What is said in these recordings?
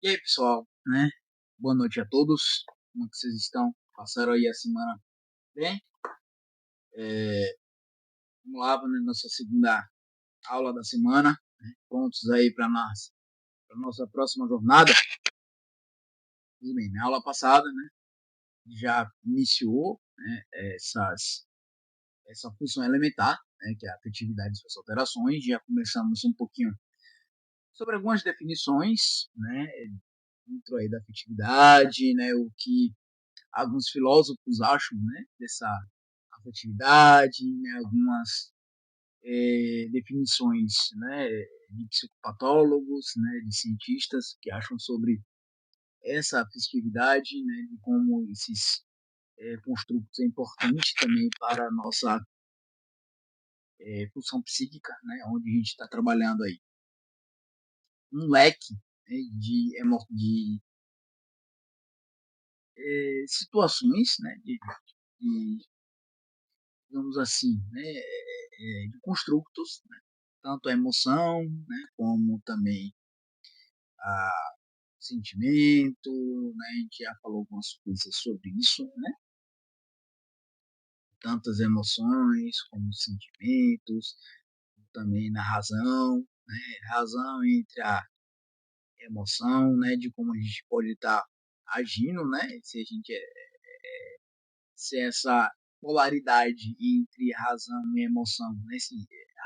E aí, pessoal, né? Boa noite a todos. Como é que vocês estão? Passaram aí a semana bem? Vamos lá, né, nossa segunda aula da semana, né? Prontos aí para nossa próxima jornada. Tudo bem, na aula passada, né? Já iniciou, né, essa função elementar, né, que é a afetividade e suas alterações. Já começamos um pouquinho sobre algumas definições, né? Dentro aí da afetividade, né? O que alguns filósofos acham, né, dessa afetividade, né, algumas definições, né, de psicopatólogos, né, de cientistas que acham sobre essa afetividade, né, de como esses construtos é importante também para a nossa função psíquica, né, onde a gente está trabalhando aí um leque, né, de situações, né, de digamos assim, né, de construtos, né, tanto a emoção, né, como também a sentimento, né, a gente já falou algumas coisas sobre isso, né, tanto as emoções como os sentimentos, também na razão, né, razão entre a emoção, né, de como a gente pode estar agindo, né, se a gente se essa polaridade entre razão e emoção, né, se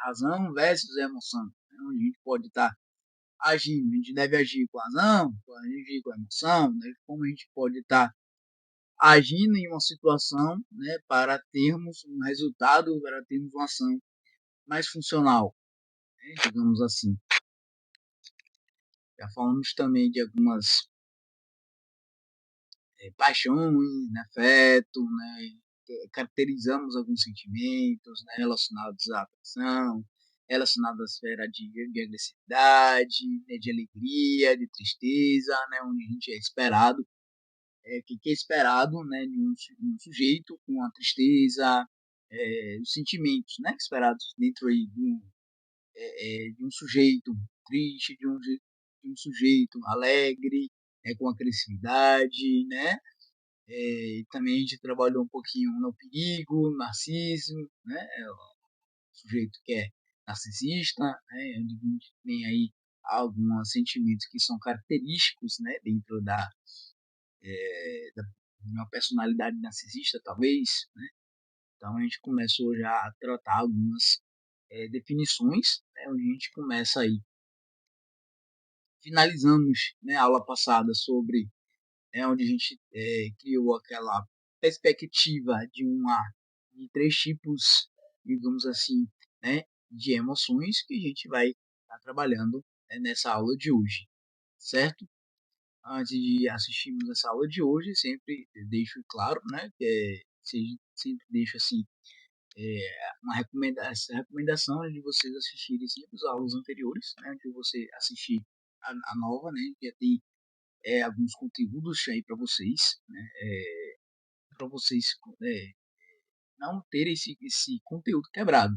razão versus emoção, né, onde a gente pode estar agindo, a gente deve agir com a razão, pode agir com a emoção, né, como a gente pode estar agindo em uma situação, né, para termos um resultado, para termos uma ação mais funcional, né, digamos assim. Já falamos também de algumas paixões, né, afeto, né, caracterizamos alguns sentimentos, né, relacionados à atração, relacionados à esfera de agressividade, né, de alegria, de tristeza, né, onde a gente é esperado, que é esperado, né, de um sujeito com a tristeza, os sentimentos, né, esperados dentro aí de um sujeito triste, de um sujeito alegre, com agressividade, né, também a gente trabalhou um pouquinho no perigo, no narcisismo, né? O sujeito que é narcisista, né? Onde a gente tem aí alguns sentimentos que são característicos, né? Dentro de uma personalidade narcisista, talvez, né? Então a gente começou já a tratar algumas definições, né? Onde a gente começa aí. Finalizamos, né, a aula passada sobre onde a gente criou aquela perspectiva de três tipos, digamos assim, né, de emoções que a gente vai estar trabalhando, né, nessa aula de hoje, certo? Antes de assistirmos essa aula de hoje, sempre deixo claro, né, sempre deixo assim essa recomendação de vocês assistirem sempre as aulas anteriores, né, de você assistir a nova, né, que tem alguns conteúdos aí para vocês, né, para vocês não terem esse conteúdo quebrado.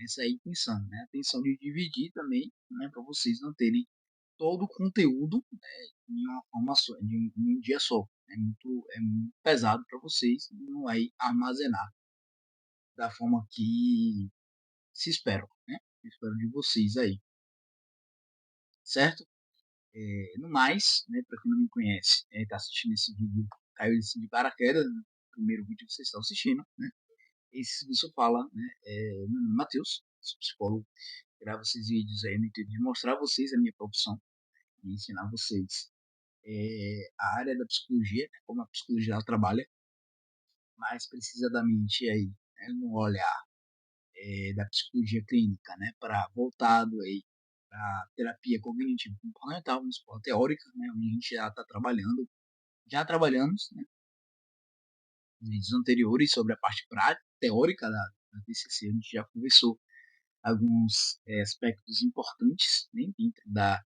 Essa aí é a intenção, né? A intenção de dividir também, né, para vocês não terem todo o conteúdo, né, em uma forma só, em um dia só. É muito pesado para vocês, não vai armazenar da forma que se espera, né? Espero de vocês aí, certo? No mais, né, para quem não me conhece, está assistindo esse vídeo, caiu assim de paraquedas, no primeiro vídeo que vocês estão assistindo, né? Esse serviço fala, né, meu nome é Matheus, sou psicólogo, gravo esses vídeos aí no intuito de mostrar a vocês a minha profissão e ensinar vocês a área da psicologia, né, como a psicologia ela trabalha, mais precisamente aí, né, no olhar da psicologia clínica, né, para voltado aí para terapia cognitivo comportamental, vamos supor, teórica, né, onde a gente já está trabalhando, já trabalhamos, né, nos vídeos anteriores sobre a parte prática, teórica da TCC, a gente já conversou alguns aspectos importantes, né, dentro da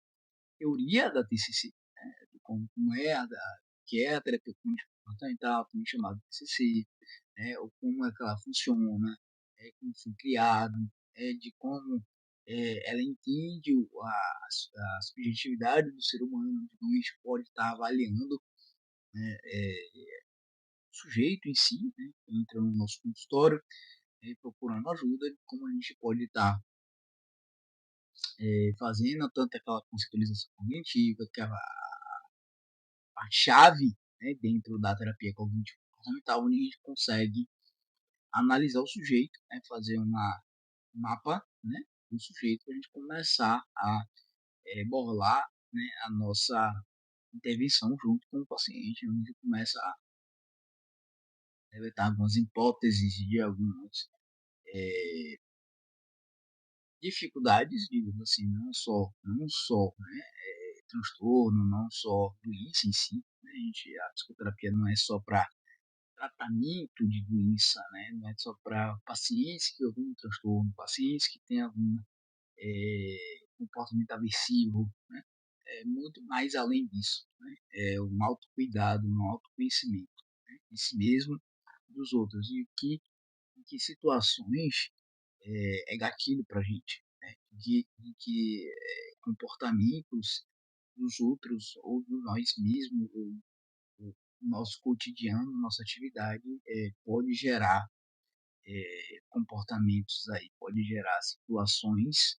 teoria da TCC, né, de como é que é a terapia comportamental, também chamada TCC, né, ou como é que ela funciona, como foi criado, de como ela entende a subjetividade do ser humano, então a gente pode estar avaliando, né, o sujeito em si, né, entra no nosso consultório, procurando ajuda, como a gente pode estar fazendo tanto aquela conceitualização cognitiva, que é a chave, né, dentro da terapia cognitivo comportamental, onde a gente consegue analisar o sujeito, né, fazer um mapa, né, do sujeito para a gente começar a burlar, né, a nossa intervenção junto com o paciente, onde a gente começa a levantar algumas hipóteses de algumas dificuldades, digamos assim, não só né, transtorno, não só doença em si. Né, a psicoterapia não é só para tratamento de doença, né, não é só para pacientes que têm algum transtorno, pacientes que têm algum comportamento aversivo, né, é muito mais além disso. Né, é um autocuidado, um autoconhecimento, né, de si mesmo, dos outros, e em que situações gatilho para a gente, né? De que comportamentos dos outros ou de nós mesmos, ou o nosso cotidiano, nossa atividade, pode gerar comportamentos aí, pode gerar situações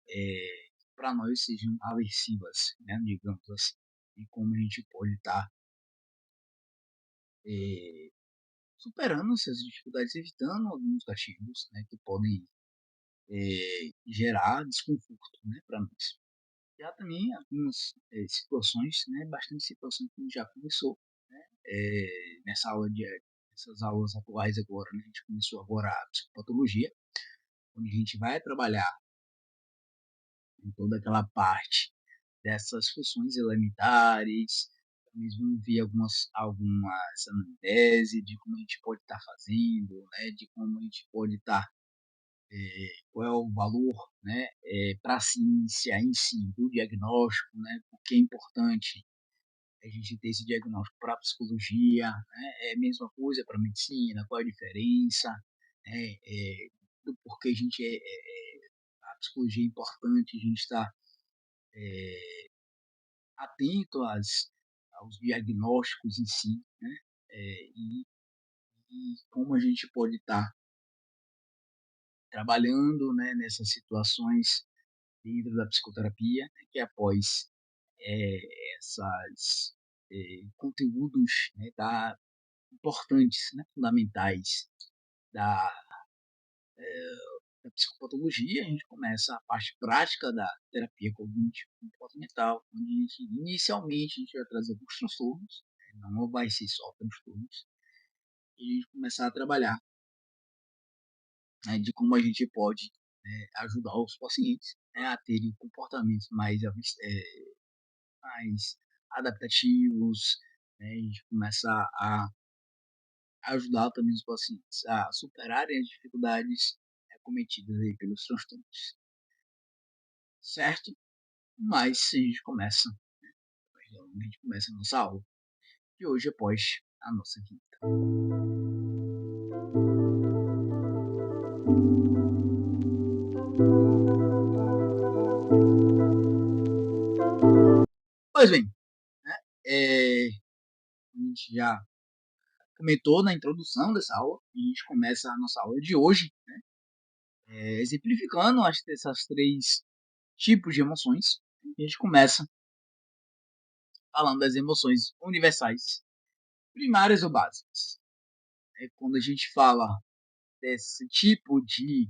que para nós sejam aversivas, né? Digamos assim, e como a gente pode estar eh, superando essas dificuldades, evitando alguns gatilhos, né, que podem gerar desconforto, né, para nós. Já também algumas situações, né, bastante situações que a gente já começou, né, nessas aulas atuais agora, né, a gente começou agora a psicopatologia, onde a gente vai trabalhar em toda aquela parte dessas funções elementares, mesmo ver algumas anamnese de como a gente pode estar fazendo, né, de como a gente pode estar qual é o valor, né, para a ciência em si, do diagnóstico, né, porque é importante a gente ter esse diagnóstico para a psicologia, né, é a mesma coisa para a medicina, qual é a diferença, né, do porquê a psicologia é importante, a gente está atento aos diagnósticos em si, né, e como a gente pode estar trabalhando, né, nessas situações dentro da psicoterapia, né, que após essas conteúdos, né, importantes, né, fundamentais da, da psicopatologia, a gente começa a parte prática da terapia cognitivo comportamental, onde inicialmente a gente vai trazer alguns transtornos, né, não vai ser só transtornos, e a gente começar a trabalhar, né, de como a gente pode ajudar os pacientes, né, a terem comportamentos mais adaptativos, né, a gente começa a ajudar também os pacientes a superarem as dificuldades cometidas aí pelos transtornos, certo? Mas a gente começa a nossa aula de hoje após a nossa quinta. Pois bem, né, a gente já comentou na introdução dessa aula, e a gente começa a nossa aula de hoje, né, exemplificando essas três tipos de emoções. A gente começa falando das emoções universais, primárias ou básicas. Quando a gente fala desse tipo de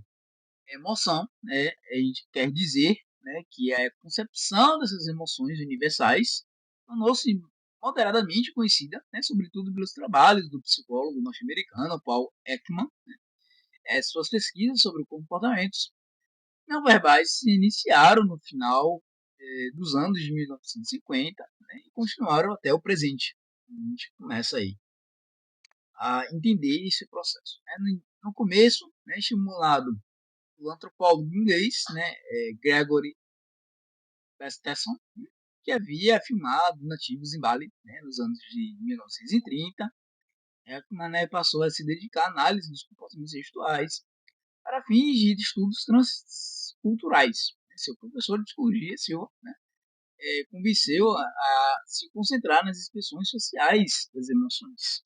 emoção, né, a gente quer dizer, né, que a concepção dessas emoções universais tornou-se moderadamente conhecida, né, sobretudo pelos trabalhos do psicólogo norte-americano Paul Ekman. Suas pesquisas sobre comportamentos não verbais se iniciaram no final dos anos de 1950, né, e continuaram até o presente. A gente começa aí a entender esse processo. No começo, né, estimulado pelo antropólogo inglês, né, Gregory Bateson, que havia filmado nativos em Bali, né, nos anos de 1930. Mané passou a se dedicar à análise dos comportamentos gestuais para fins de estudos culturais. Seu professor de psicologia, Silva, né, convenceu a se concentrar nas expressões sociais das emoções,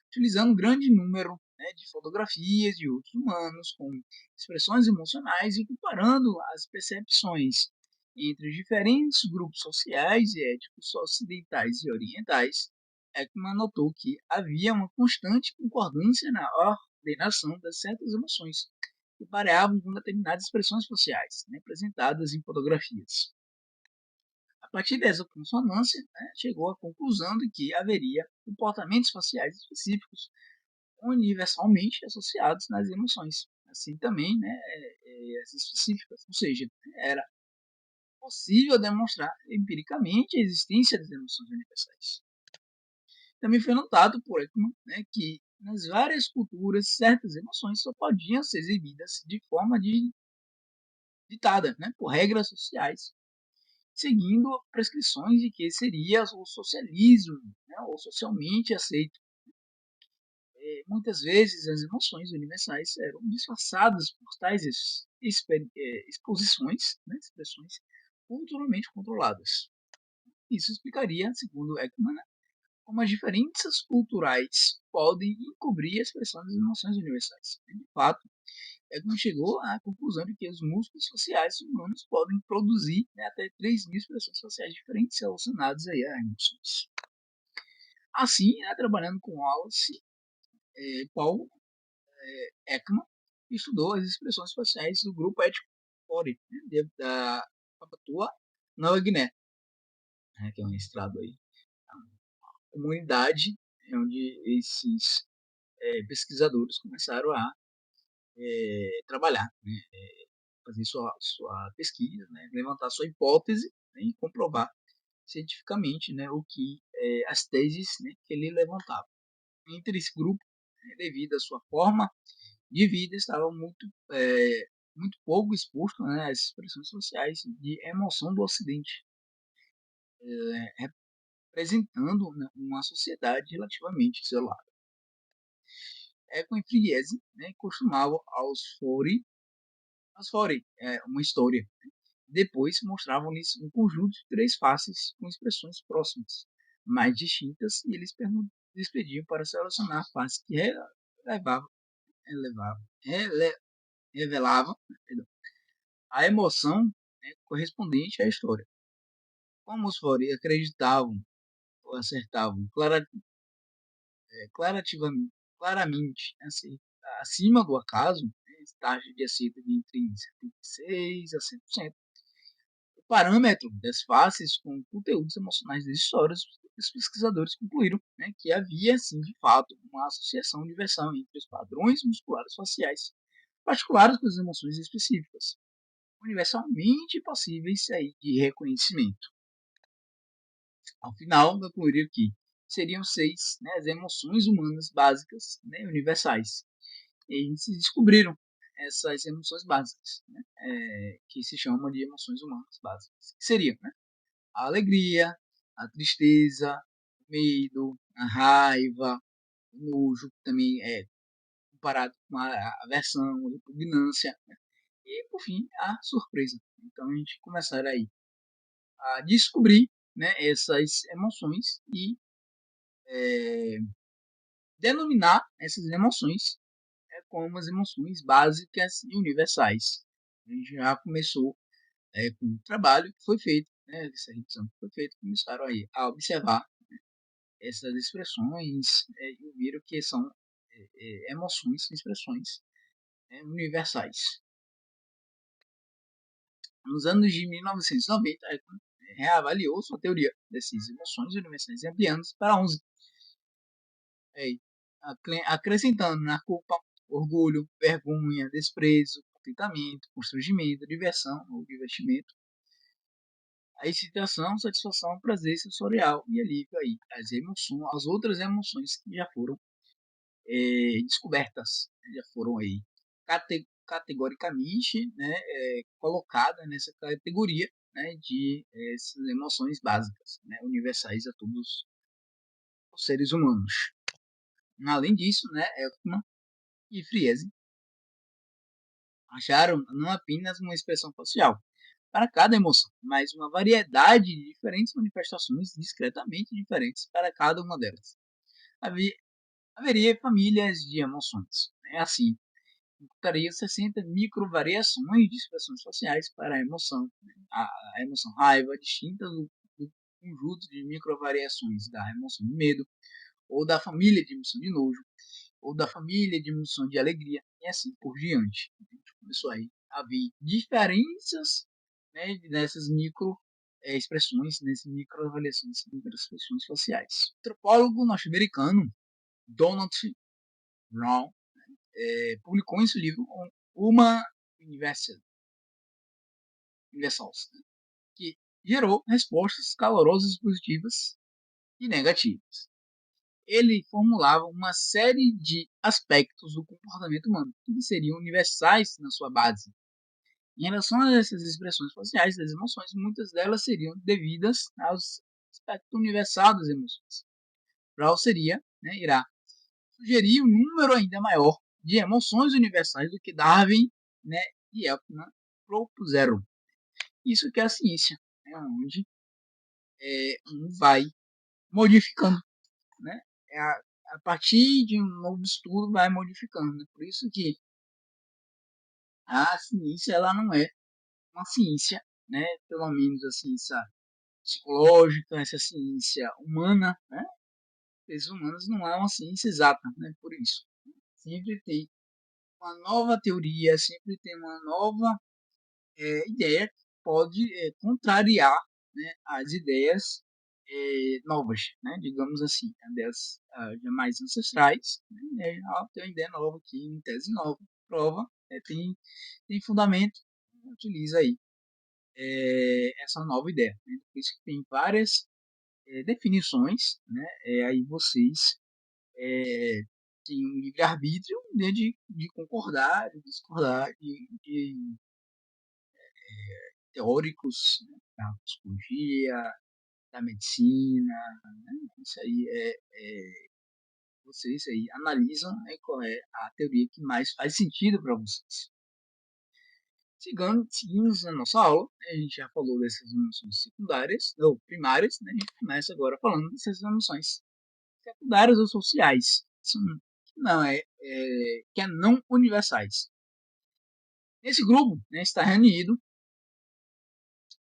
utilizando um grande número, né, de fotografias de outros humanos com expressões emocionais e comparando as percepções entre os diferentes grupos sociais e étnicos ocidentais e orientais. Ekman notou que havia uma constante concordância na ordenação das certas emoções que pareavam com determinadas expressões faciais, né, apresentadas em fotografias. A partir dessa consonância, né, chegou à conclusão de que haveria comportamentos faciais específicos universalmente associados nas emoções. Assim também, né, as específicas, ou seja, era possível demonstrar empiricamente a existência das emoções universais. Também foi notado por Ekman, né, que nas várias culturas certas emoções só podiam ser exibidas de forma ditada, né, por regras sociais, seguindo prescrições de que seria o socialismo, né, ou socialmente aceito. Muitas vezes as emoções universais eram disfarçadas por tais exposições, né, expressões culturalmente controladas. Isso explicaria, segundo Ekman, como as diferenças culturais podem encobrir a expressão das emoções universais. De fato, Ekman chegou à conclusão de que os músculos faciais humanos podem produzir, né, até 3.000 expressões faciais diferentes relacionadas aí a emoções. Assim, né, trabalhando com Wallace, Paul Ekman estudou as expressões faciais do grupo étnico Ori, né, da Papua Nova Guiné, né, que é um estado aí, uma comunidade onde esses pesquisadores começaram a trabalhar, né, fazer sua pesquisa, né, levantar sua hipótese, né, e comprovar cientificamente, né, o que as teses, né, que ele levantava. Entre esse grupo, devido à sua forma de vida, estava muito pouco exposto, né, às expressões sociais de emoção do Ocidente, representando, né, uma sociedade relativamente isolada. Com Friese, né, costumava aos fori uma história. Depois mostravam-lhes um conjunto de 3 faces com expressões próximas, mais distintas, e eles pediam para selecionar a face que relevava, relevava, revelava, perdão, a emoção, né, correspondente à história. Como os fori acreditavam ou acertavam claramente acima do acaso, né, taxa de acerto de entre 76% a 100%. O parâmetro das faces com conteúdos emocionais das histórias, os pesquisadores concluíram, né, que havia, sim, de fato, uma associação universal entre os padrões musculares faciais, particulares com as emoções específicas, universalmente possíveis aí de reconhecimento. Ao final, concluíram que seriam 6, né, as emoções humanas básicas, né, universais. E se descobriram essas emoções básicas, né, que se chamam de emoções humanas básicas. Que seriam, né, a alegria, a tristeza, o medo, a raiva, o nojo, que também é comparado com a aversão, a repugnância, né, e, por fim, a surpresa. Então, a gente começar aí a descobrir, né, essas emoções e denominar essas emoções como as emoções básicas e universais. A gente já começou com o trabalho que foi feito, né, essa revisão que foi feita, começaram aí a observar essas expressões e viram que são emoções, expressões universais. Nos anos de 1990, reavaliou sua teoria dessas emoções universais e ampliando para 11, acrescentando na culpa, orgulho, vergonha, desprezo, contentamento, constrangimento, diversão ou divertimento, a excitação, satisfação, prazer sensorial e alívio aí, as outras emoções que já foram descobertas, já foram aí categoricamente, né, colocadas nessa categoria, né, de essas emoções básicas, né, universais a todos os seres humanos. Além disso, né, Ekman e Friese acharam não apenas uma expressão facial para cada emoção, mas uma variedade de diferentes manifestações discretamente diferentes para cada uma delas. Haveria famílias de emoções. É assim, computaria 60 microvariações de expressões faciais para a emoção. A emoção raiva, distinta do conjunto de microvariações da emoção de medo, ou da família de emoção de nojo, ou da família de emoção de alegria, e assim por diante. A gente começou aí a ver diferenças, né, nessas micro expressões, nessas microavaliações, microexpressões faciais. O antropólogo norte-americano Donald Brown publicou em seu livro Uma Universals, né, que gerou respostas calorosas positivas e negativas. Ele formulava uma série de aspectos do comportamento humano que seriam universais na sua base. Em relação a essas expressões faciais das emoções, muitas delas seriam devidas ao aspecto universal das emoções. Brown irá sugerir um número ainda maior de emoções universais do que Darwin, né, e Elkman propuseram. Isso que é a ciência, né, onde um vai modificando, né, a partir de um novo estudo vai modificando. Né? Por isso que a ciência ela não é uma ciência, né, pelo menos a ciência psicológica, essa ciência humana, né, as humanas não é uma ciência exata, né, por isso. Sempre tem uma nova teoria, sempre tem uma nova ideia que pode contrariar, né, as ideias novas, né, digamos assim, ideias já mais ancestrais, né, tem uma ideia nova aqui, uma tese nova, prova, tem fundamento, utiliza aí essa nova ideia. Né, por isso que tem várias definições, né, aí vocês têm um livre-arbítrio, né, de concordar, de discordar, de teóricos, né, da psicologia, da medicina, né, isso aí vocês aí analisam, né, qual é a teoria que mais faz sentido para vocês. Seguimos na nossa aula, né, a gente já falou dessas emoções secundárias, ou primárias, né, a gente começa agora falando dessas emoções secundárias ou sociais, que é não universais. Nesse grupo, né, está reunido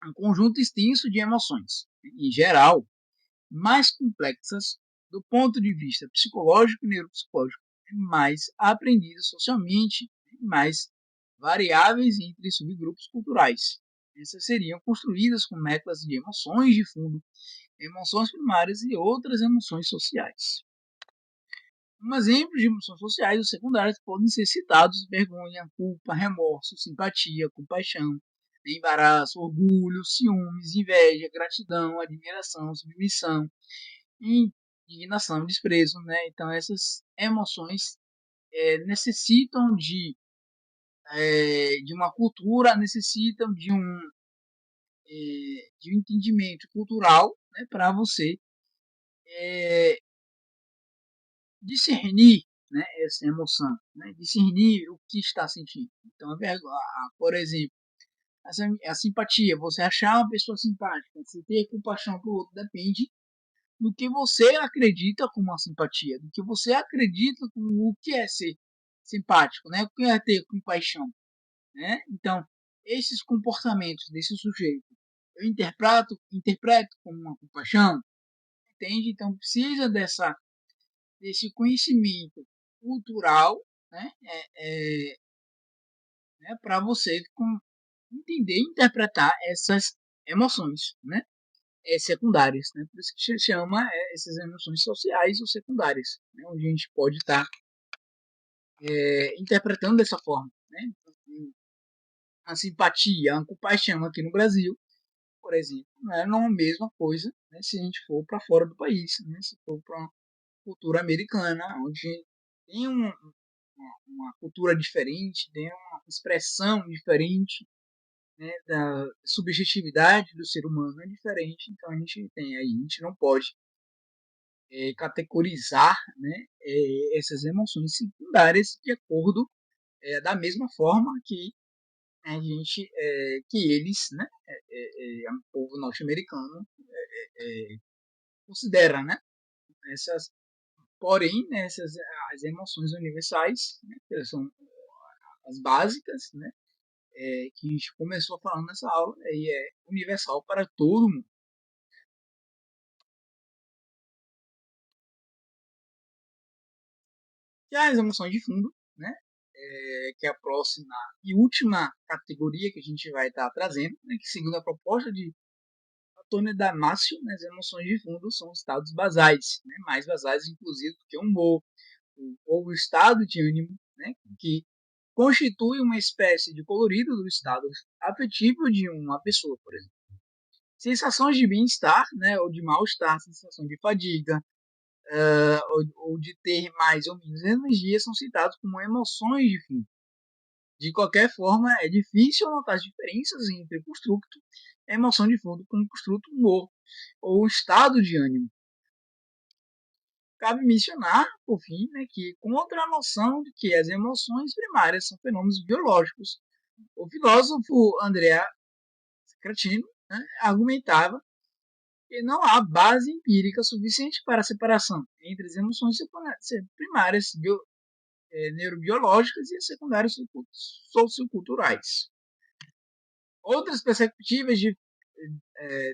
um conjunto extenso de emoções, em geral, mais complexas do ponto de vista psicológico e neuropsicológico, mais aprendidas socialmente, mais variáveis entre subgrupos culturais. Essas seriam construídas com métodos de emoções de fundo, emoções primárias e outras emoções sociais. Um exemplo de emoções sociais ou secundárias podem ser citados vergonha, culpa, remorso, simpatia, compaixão, embaraço, orgulho, ciúmes, inveja, gratidão, admiração, submissão, indignação, desprezo, né? Então essas emoções necessitam de uma cultura, necessitam de um entendimento cultural, né? Para você discernir, né, essa emoção, né? Discernir o que está sentindo. Então, por exemplo, a simpatia, você achar uma pessoa simpática, você ter compaixão por outro, depende do que você acredita como uma simpatia, do que você acredita como o que é ser simpático, né? O que é ter compaixão, né? Então, esses comportamentos desse sujeito, eu interpreto como uma compaixão, entende? Então, precisa desse conhecimento cultural, né? Para você entender e interpretar essas emoções, né? Secundárias, né? Por isso que se chama essas emoções sociais ou secundárias, né? Onde a gente pode estar interpretando dessa forma, né? A simpatia, a compaixão aqui no Brasil, por exemplo, não é a mesma coisa, né? Se a gente for para fora do país, né? Se for para uma cultura americana, onde tem uma cultura diferente, tem uma expressão diferente, né, da subjetividade do ser humano é diferente, então a gente tem aí, a gente não pode categorizar, né, essas emoções secundárias de acordo da mesma forma que que eles, né, o povo norte-americano considera, né, essas, porém, né, as emoções universais, né, que são as básicas, né, que a gente começou falando nessa aula, e é universal para todo mundo. E as emoções de fundo, né, que é a próxima e última categoria que a gente vai estar trazendo, né, que segundo a proposta de Antônio Damasio, né, as emoções de fundo são estados basais, né, mais basais inclusive do que o humor, ou o estado de ânimo, né, que constitui uma espécie de colorido do estado afetivo de uma pessoa, por exemplo. Sensações de bem-estar, né, ou de mal-estar, sensação de fadiga, ou de ter mais ou menos energia, são citados como emoções de fundo. De qualquer forma, é difícil notar as diferenças entre construto, emoção de fundo, como construto humor, ou estado de ânimo. Cabe mencionar, por fim, né, que contra a noção de que as emoções primárias são fenômenos biológicos, o filósofo Andrea Cretino, né, argumentava que não há base empírica suficiente para a separação entre as emoções primárias neurobiológicas e as secundárias socioculturais. Outras perspectivas eh,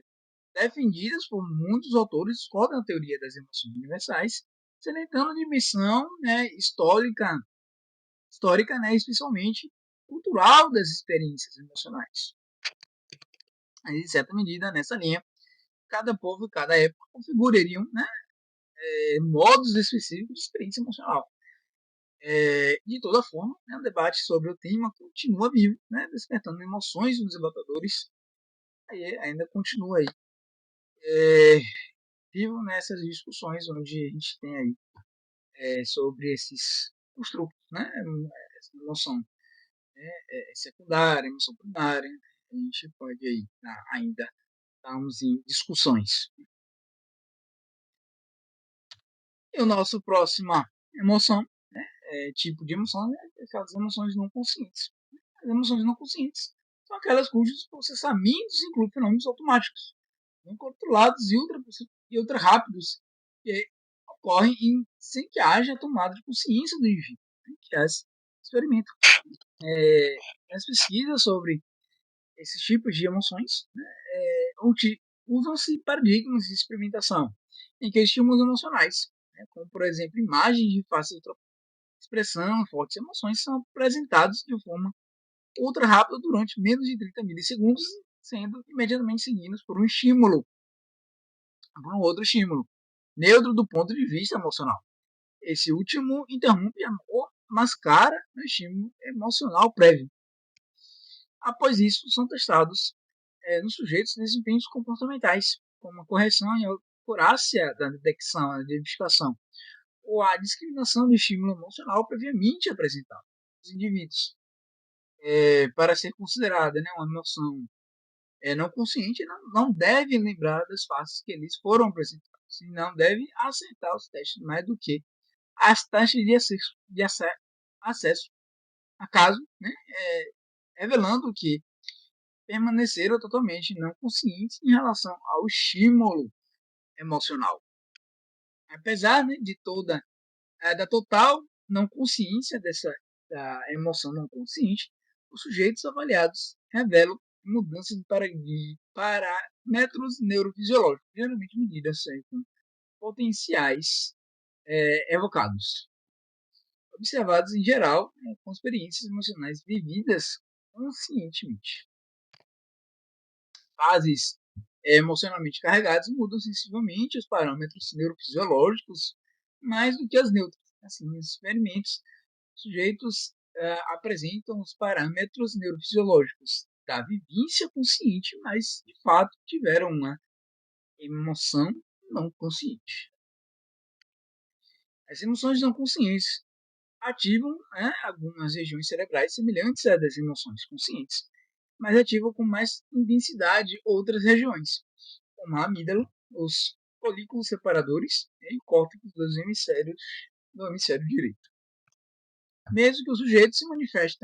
defendidas por muitos autores discordam da teoria das emoções universais, salientando a dimensão, né, histórica, né, especialmente cultural das experiências emocionais. Aí, em certa medida, nessa linha, cada povo e cada época configurariam, né, modos específicos de experiência emocional. De toda forma, né, o debate sobre o tema continua vivo, né, despertando emoções dos debatedores. Aí ainda continua aí vivo nessas discussões onde a gente tem aí sobre esses construtos, né, essa emoção secundária, emoção primária. A gente pode aí ainda estarmos em discussões. E o nosso próxima emoção, né, tipo de emoção, é aquelas emoções não conscientes. As emoções não conscientes são aquelas cujos processamentos incluem fenômenos automáticos, não controlados e ultra rápidos, que ocorrem sem que haja tomada de consciência do indivíduo, né, que é esse experimento. As pesquisas sobre esses tipos de emoções, né, usam-se paradigmas de experimentação em que estímulos emocionais, né, como por exemplo imagens de fácil expressão, fortes emoções, são apresentados de forma ultra rápida durante menos de 30 milissegundos, sendo imediatamente seguidos por um estímulo, por um outro estímulo, neutro do ponto de vista emocional. Esse último interrompe ou mascara o estímulo emocional prévio. Após isso, são testados nos sujeitos desempenhos comportamentais, como a correção e a acurácia da detecção, da identificação, ou a discriminação do estímulo emocional previamente apresentado aos indivíduos. Para ser considerada, né, uma emoção não consciente, não deve lembrar das faces que eles foram apresentados, e não deve aceitar os testes mais do que as taxas acesso a caso, né, revelando que permaneceram totalmente não conscientes em relação ao estímulo emocional. Apesar, né, de toda da total não consciência da emoção não consciente, os sujeitos avaliados revelam mudanças de parâmetros neurofisiológicos, geralmente medidas com potenciais evocados, observados em geral, com experiências emocionais vividas conscientemente. Fases emocionalmente carregadas mudam sensivelmente os parâmetros neurofisiológicos mais do que as neutras. Assim, nos experimentos, sujeitos apresentam os parâmetros neurofisiológicos da vivência consciente, mas de fato tiveram uma emoção não consciente. As emoções não conscientes ativam algumas regiões cerebrais semelhantes às das emoções conscientes, mas ativam com mais intensidade outras regiões, como a amígdala, os folículos separadores e o córtex do hemisfério direito. mesmo que o sujeito se manifeste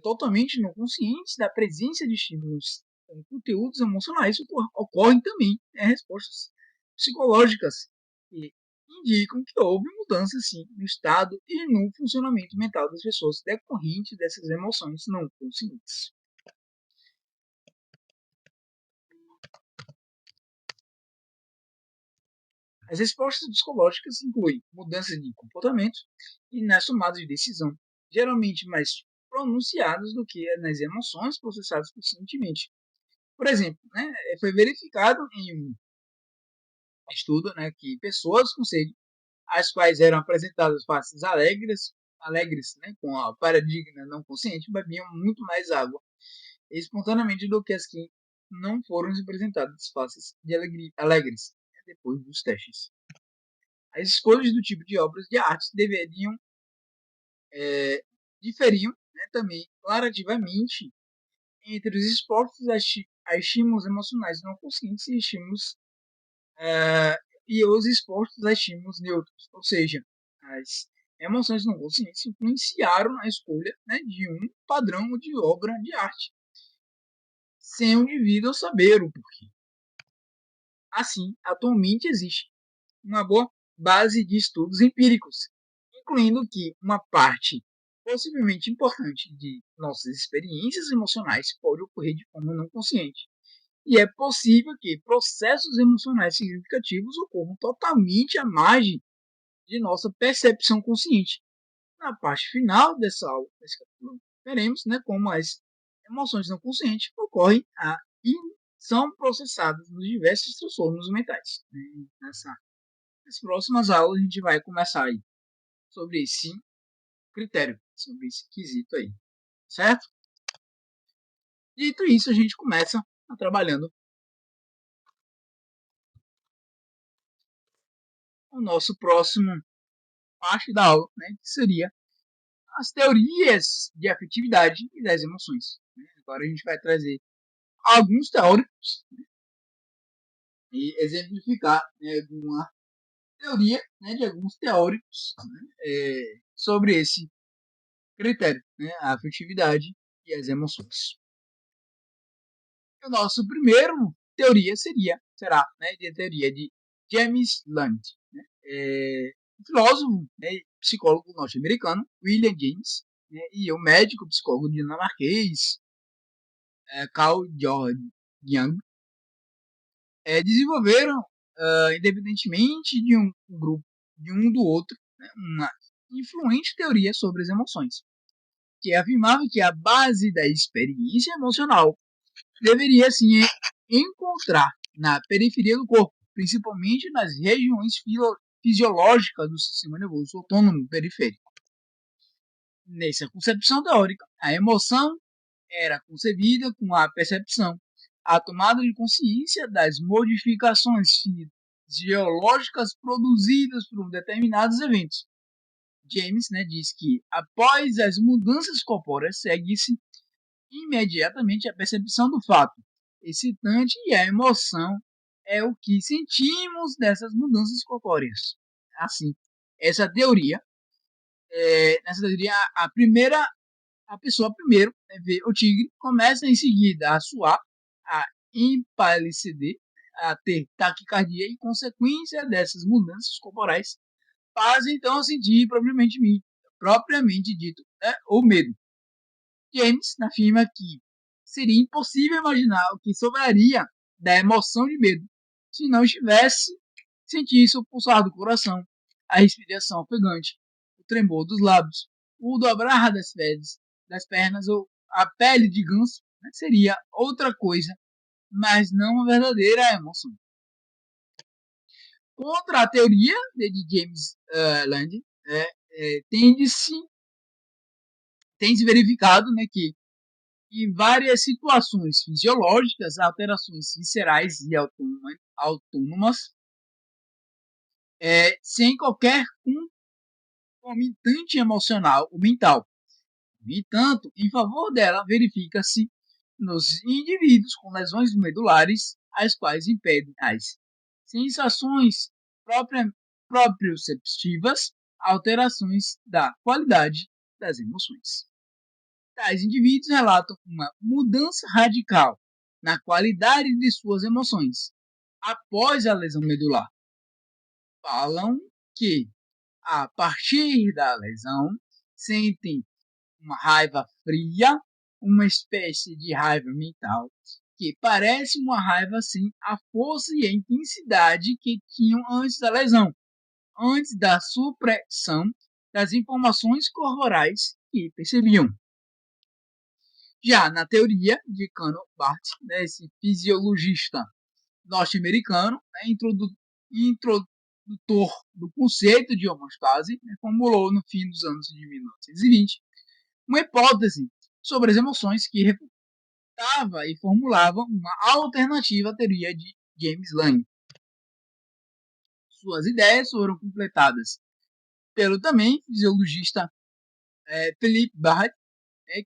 totalmente não consciente da presença de estímulos com conteúdos emocionais, ocorrem também respostas psicológicas que indicam que houve mudança sim no estado e no funcionamento mental das pessoas decorrente dessas emoções não conscientes. As respostas psicológicas incluem mudanças de comportamento e nas tomadas de decisão, geralmente mais pronunciadas do que nas emoções processadas conscientemente. Por exemplo, foi verificado em um estudo que pessoas com sede, as quais eram apresentadas faces alegres com a paradigma não consciente, bebiam muito mais água espontaneamente do que as que não foram apresentadas faces de alegres depois dos testes. As escolhas do tipo de obras de arte diferiam também gradativamente entre os expostos a estímulos emocionais não conscientes e estímulos e os expostos a estímulos neutros, ou seja, as emoções não conscientes influenciaram a escolha de um padrão de obra de arte, sem o indivíduo saber o porquê. Assim, atualmente existe uma boa base de estudos empíricos, incluindo que uma parte possivelmente importante de nossas experiências emocionais pode ocorrer de forma não consciente. E é possível que processos emocionais significativos ocorram totalmente à margem de nossa percepção consciente. Na parte final dessa aula, desse capítulo, veremos como as emoções não conscientes ocorrem e são processadas nos diversos transtornos mentais. Nas próximas aulas a gente vai começar aí sobre esse critério, sobre esse quesito aí, certo? Dito isso, a gente começa trabalhando o nosso próximo parte da aula, que seria as teorias de afetividade e das emoções. Agora a gente vai trazer alguns teóricos e exemplificar alguma teoria de alguns teóricos sobre esse critério, a afetividade e as emoções. O nosso primeiro teoria será a teoria de James Land, um filósofo psicólogo norte-americano, William James, e o médico psicólogo dinamarquês, Carl Georg Jung, desenvolveram, independentemente de um grupo, de um do outro, uma influente teoria sobre as emoções, que afirmava que a base da experiência emocional deveria sim encontrar na periferia do corpo, principalmente nas regiões fisiológicas do sistema nervoso autônomo periférico. Nessa concepção teórica, a emoção era concebida com a percepção, a tomada de consciência das modificações fisiológicas produzidas por determinados eventos. James diz que após as mudanças corpóreas segue-se imediatamente a percepção do fato excitante e a emoção é o que sentimos dessas mudanças corpóreas. Assim, nessa teoria a pessoa primeiro vê o tigre, começa em seguida a suar, a empalidecer, a ter taquicardia e consequência dessas mudanças corporais faz então sentir propriamente dito o medo. James afirma que seria impossível imaginar o que sobraria da emoção de medo se não estivesse sentisse o pulsar do coração, a respiração ofegante, o tremor dos lábios, o dobrar das pernas ou a pele de ganso, seria outra coisa, mas não uma verdadeira emoção. Contra a teoria de James Land, tem-se verificado que em várias situações fisiológicas, alterações viscerais e autônomas, sem qualquer concomitante emocional ou mental. No entanto, em favor dela, verifica-se nos indivíduos com lesões medulares, as quais impedem as sensações proprioceptivas, alterações da qualidade das emoções. Tais indivíduos relatam uma mudança radical na qualidade de suas emoções após a lesão medular. Falam que, a partir da lesão, sentem uma raiva fria, uma espécie de raiva mental, que parece uma raiva sem a força e a intensidade que tinham antes da lesão, antes da supressão das informações corporais que percebiam. Já na teoria de Cano Barth, esse fisiologista norte-americano, introdutor do conceito de homeostase, formulou no fim dos anos de 1920 uma hipótese sobre as emoções que refutava e formulava uma alternativa à teoria de James Lange. Suas ideias foram completadas pelo também fisiologista Philippe Barrett,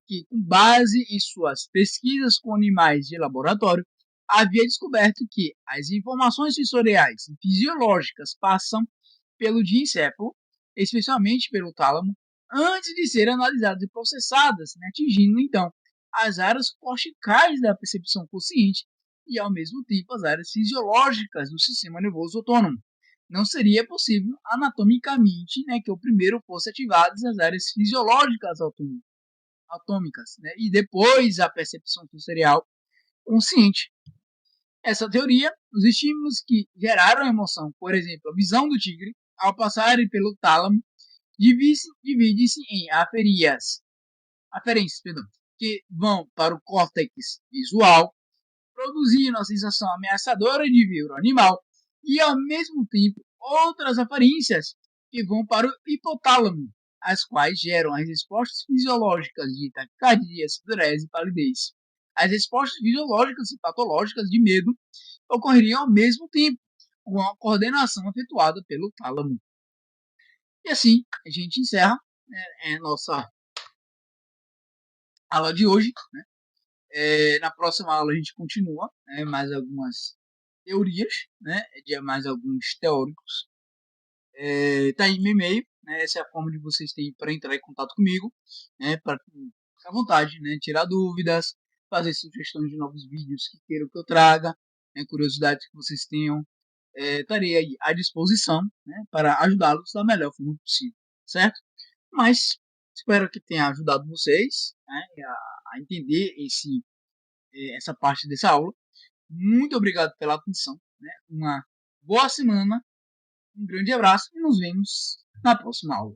que, com base em suas pesquisas com animais de laboratório, havia descoberto que as informações sensoriais e fisiológicas passam pelo diencéfalo, especialmente pelo tálamo, antes de serem analisadas e processadas, atingindo então as áreas corticais da percepção consciente e, ao mesmo tempo, as áreas fisiológicas do sistema nervoso autônomo. Não seria possível anatomicamente que o primeiro fosse ativadas as áreas fisiológicas autômicas, e depois a percepção sensorial consciente. Essa teoria, os estímulos que geraram a emoção, por exemplo, a visão do tigre, ao passarem pelo tálamo, dividem-se em aferências, que vão para o córtex visual, produzindo a sensação ameaçadora de ver o animal, e ao mesmo tempo outras aferências que vão para o hipotálamo, as quais geram as respostas fisiológicas de taquicardia, sudorese e palidez. As respostas fisiológicas e patológicas de medo ocorreriam ao mesmo tempo, com a coordenação efetuada pelo tálamo. E assim, a gente encerra a nossa aula de hoje. Na próxima aula a gente continua mais algumas teorias, de mais alguns teóricos. Tá aí meu e-mail, essa é a forma de vocês terem para entrar em contato comigo, para ficar à vontade, tirar dúvidas, fazer sugestões de novos vídeos que queiram que eu traga, curiosidades que vocês tenham. Estarei aí à disposição para ajudá-los da melhor forma possível, certo? Mas espero que tenha ajudado vocês a entender essa parte dessa aula. Muito obrigado pela atenção. Uma boa semana, um grande abraço e nos vemos na próxima aula.